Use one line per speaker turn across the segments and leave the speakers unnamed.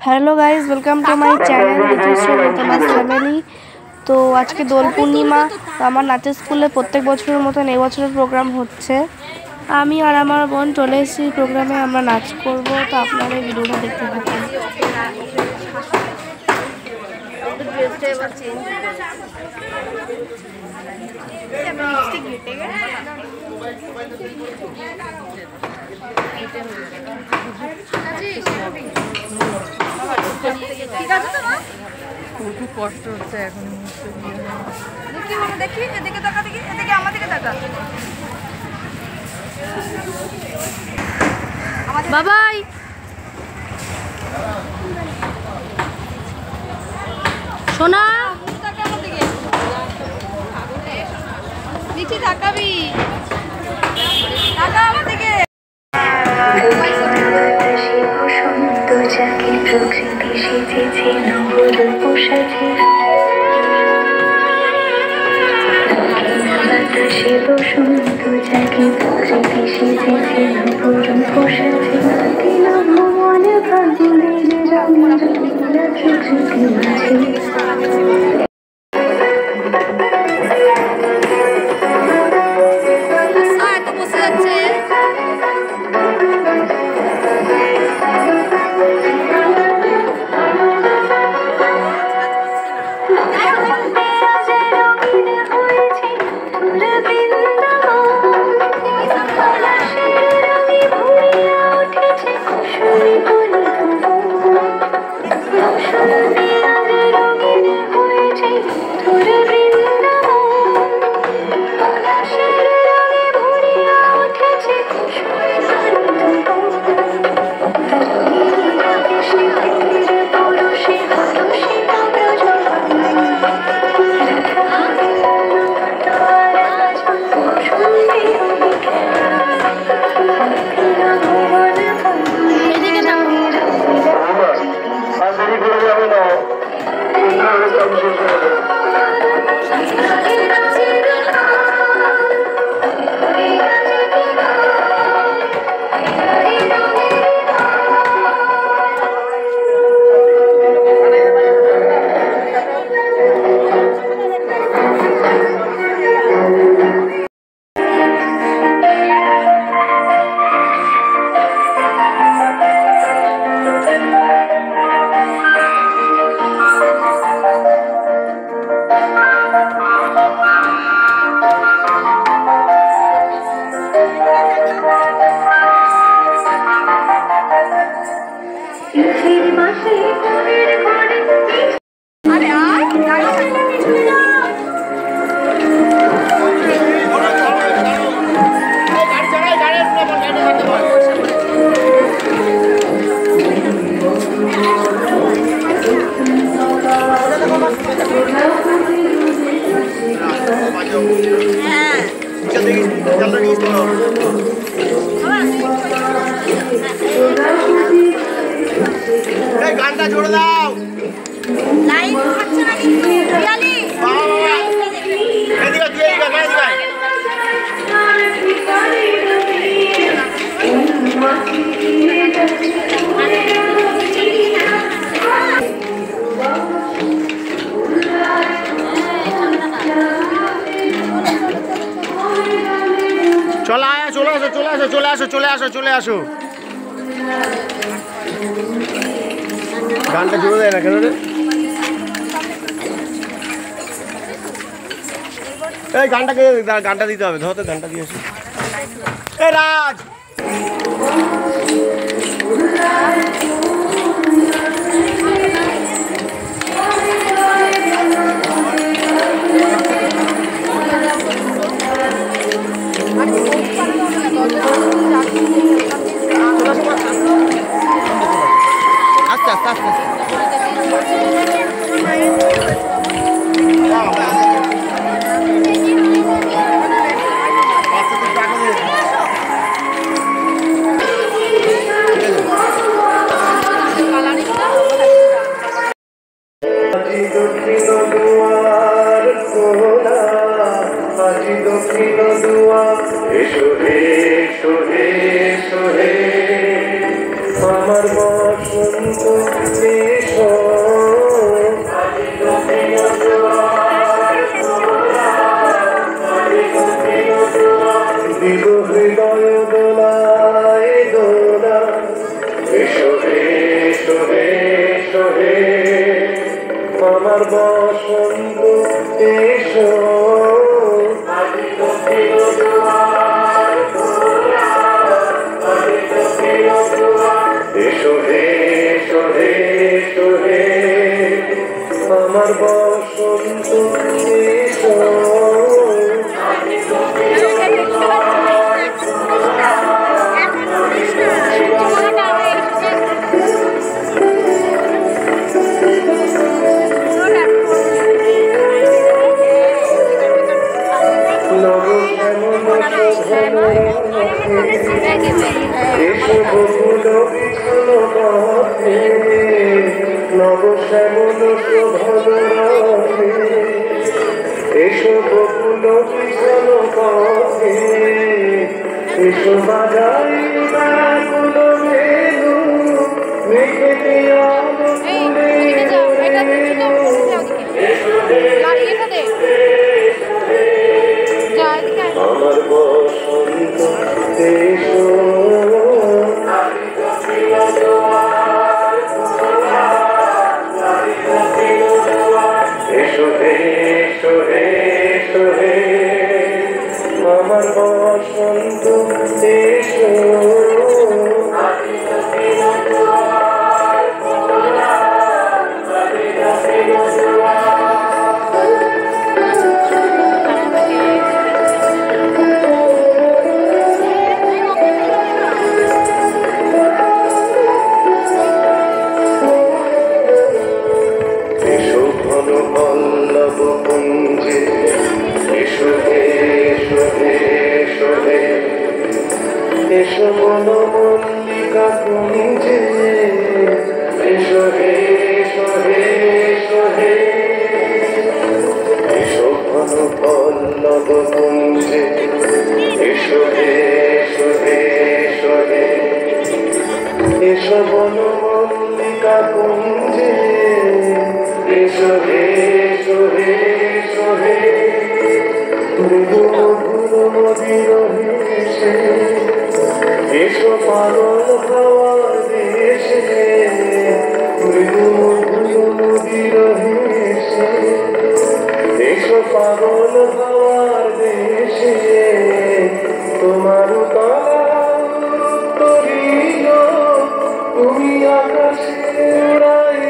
Hello guys, welcome to my channel Mita's family. তো আজকে দোল পূর্ণিমা। তো আমার নাচের স্কুলে প্রত্যেক বছরের মতন এবছরের প্রোগ্রাম হচ্ছে। আমি আর আমার বোন চলে এসেছি প্রোগ্রামে, আমরা নাচ করব। তো আপনারা এই ভিডিওটা দেখতে থাকুন।
খুব কষ্ট হচ্ছে এখন। দেখি এদিকে তাকা, দেখি এদিকে, আমার দিকে তাকা।
বাবাই সোনা,
নিচে তাকাবি, তাকা আমার দিকে।
প্রকৃতি সেজেছে নবরূপ সাজে, বাতাসে বসন্ত জাগে, প্রকৃতি সেজেছে নবরূপ সাজে, ভুবন ভাঙনের রঙ প্রকৃতি মাঝে।
গানটা জোরে দাও,
লাইন হচ্ছে না কিন্তু রিয়ালি
এদিকে দিয়ে এদিকে চলে আসো। গানটা জোরে দেয় না কেন রে? এই গানটা দিতে হবে, ধর তো গানটা দিয়ে আসি। এ রাজ, আস্তে আস্তে আস্তে দক্ষিণ দুয়ার এসো হে এসো হে এসো হে আমার বসন্ত
এসো দিল হৃদয় দোলায় দোলা এসো হে এসো হে এসো হে আমার বসন্ত এসো এসো হে এসো হে এসো হে আমার বসন্ত এসো এসো বকুল বিছানো পথে নব শ্যামল শোভন রথে এসো বকুল বিছানো পথে এসো বাজাই ব্যাকুল বেণু মেঘে আলো আমার বসন্ত এসো এসো হে এসো হে এসো হে আমার বসন্ত এসো এসো ঘন পল্লব কুঞ্জে এসো হে এসো হে এসো হে এসো বন মল্লিকা কুঞ্জে এসো হে এসো হে এসো হে এসো ঘন পল্লব কুঞ্জে এসো হে এসো হে এসো হে এসো বন মল্লিকা কুঞ্জে এসো হে এসো হে এসো হে মৃদু মধুর মদির হেসে এসো পাগল হওয়ার দেশে মৃদু মধুর মদির হেসে এসো পাগল হওয়ার দেশে তোমার তলা তরিল তুমি আকাশে উড়াই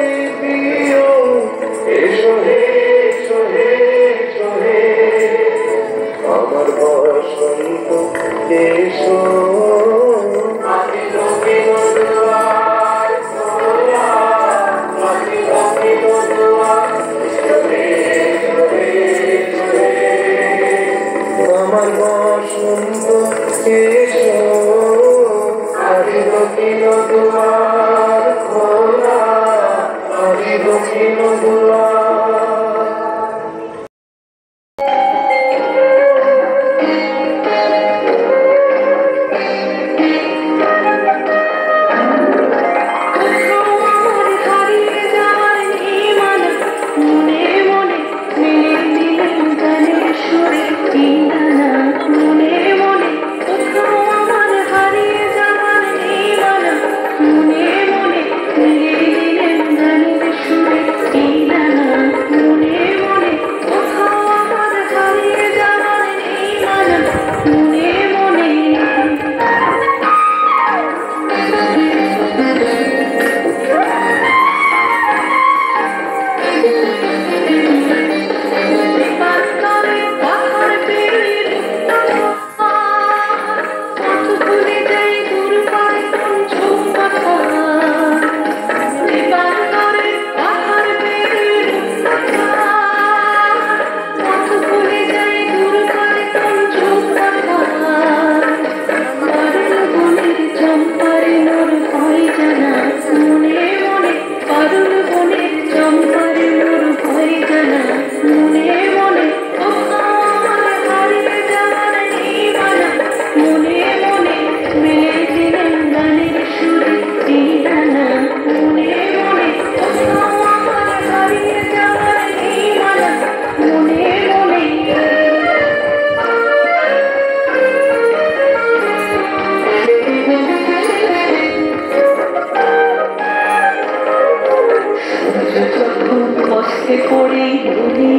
কষ্টে পড়ে ধুলি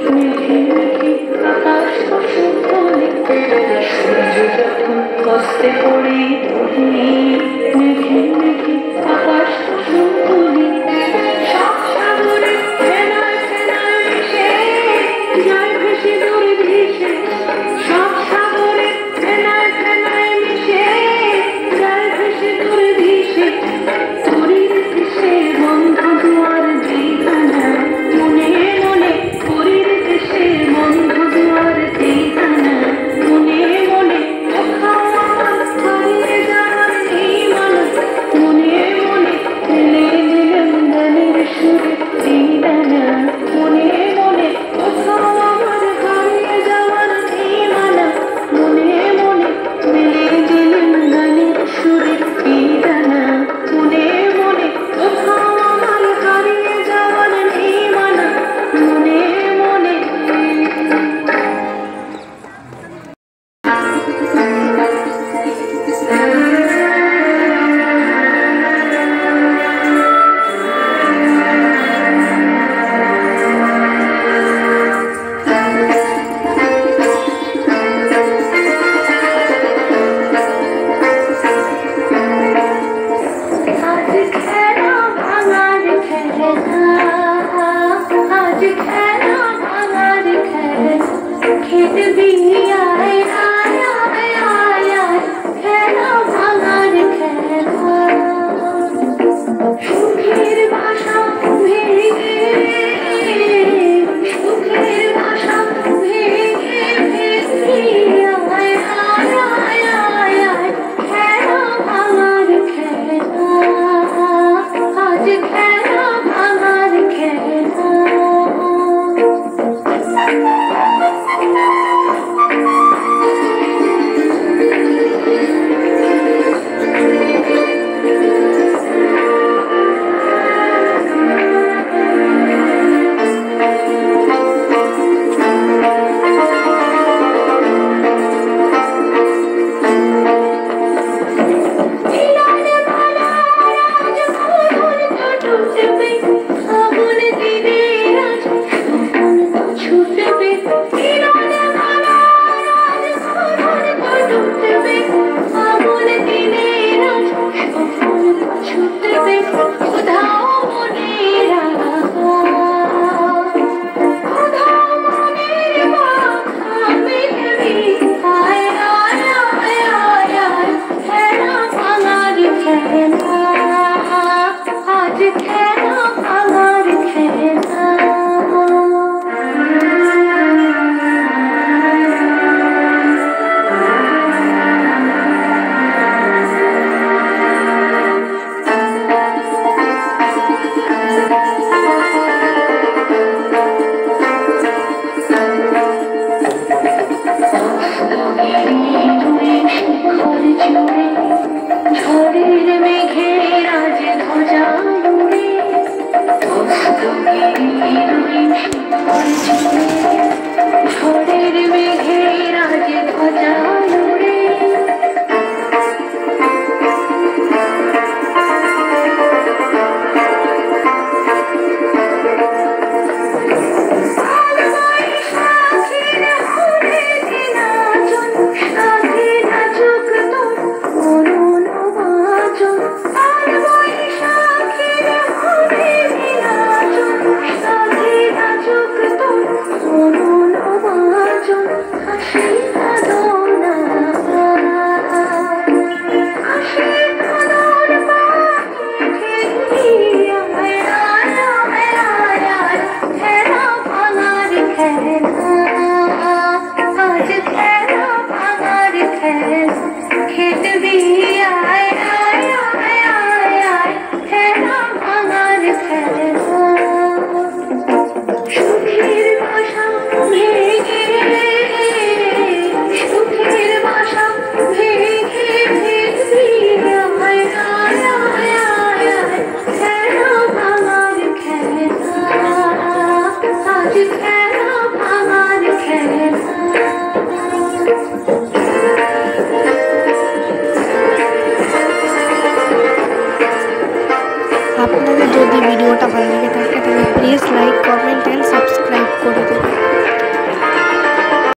মেঘে মেঘে আকাশ কুসুম তোলে সূর্য যখন কষ্টে পড়ে ধুলি মেঘে মেঘে আকাশ কুসুম তোলে সব সাগরে ফেনায় ফেনায় মিশে যায় ভেসে দূরে ভেসে সব সাগরে ফেনায় ফেনায় মিশে যায় ভেসে দূরে ভেসে পুরীর দেশে বন্ধ দুয়ার ঠিকানা মনে মনে পুরীর দেশে বন্ধ দুয়ার ঠিকানা মনে মনে কোথাও আমার হারিয়ে যাওয়ার নেই মানা মনে মনে ফেলে দিলাম গানের সুরে এই ডানা মনে মনে কোথাও আমার হারিয়ে যাওয়ার নেই মানা মনে মনে ফেলে দিলাম গানের সুরে এই ডানা মনে মনে কোথাও আমার হারিয়ে যাওয়ার নেই মানা মনে মনে আজ খেলা ভাঙার খেলা আজ খেলা ভাঙার খেলা খেলবি আয় আয় আয় আয় আয় খেলা ভাঙার খেলা সুখের ভাষা ভেঙে সুখের ভাষা ভেঙে ভেঙে আয় আয় আয় আয় আয় খেলা ভাঙার খেলা আজ খেলা ভাঙার খেলা মিলনে ভালা রাজ মোহন তো টুটবে আগুন দিনে রাজ মোহন তো ছুটবে মিলনে ভালা রাজ মোহন তো টুটবে আগুন দিনে রাজ মোহন তো ছুটবে কোথাও মনের কোথাও মনের মাখা মিলবি আয় আয় আয় আয় আয় খেলা ভাঙার খেলা আজ খেলা ভাঙার খেলা ঝড়ের মেঘে রাজ ধ্বজা উড়ে ঝড়ের মেঘে রাজ ধ্বজা উড়ে সাথীর ঘুরে নাচন সাথী নাচুক তো মরণ বাঁচন আর বৈশাখীর ঘুরে নাচন সাথী নাচুক তো মরণ বাঁচন হাসি কাঁদনা হাসি কাঁদন পাখি খেলিয়া আয় আয় আয় আয় আয় খেলা ভাঙার খেলা আজ খেলা ভাঙার খেলা খেলবি আয় আয় আয় আয় আয় খেলা ভাঙার খেলা সুখের ভাষা ভেঙে সুখের ভাষা ভেঙে ভেঙে আয় আয় আয় আয় আয় খেলা ভাঙার খেলা আজ খেলা ভাঙার খেলা
আপনাদের যদি ভিডিওটা ভালো লেগে থাকে তাহলে please Please like, comment and subscribe.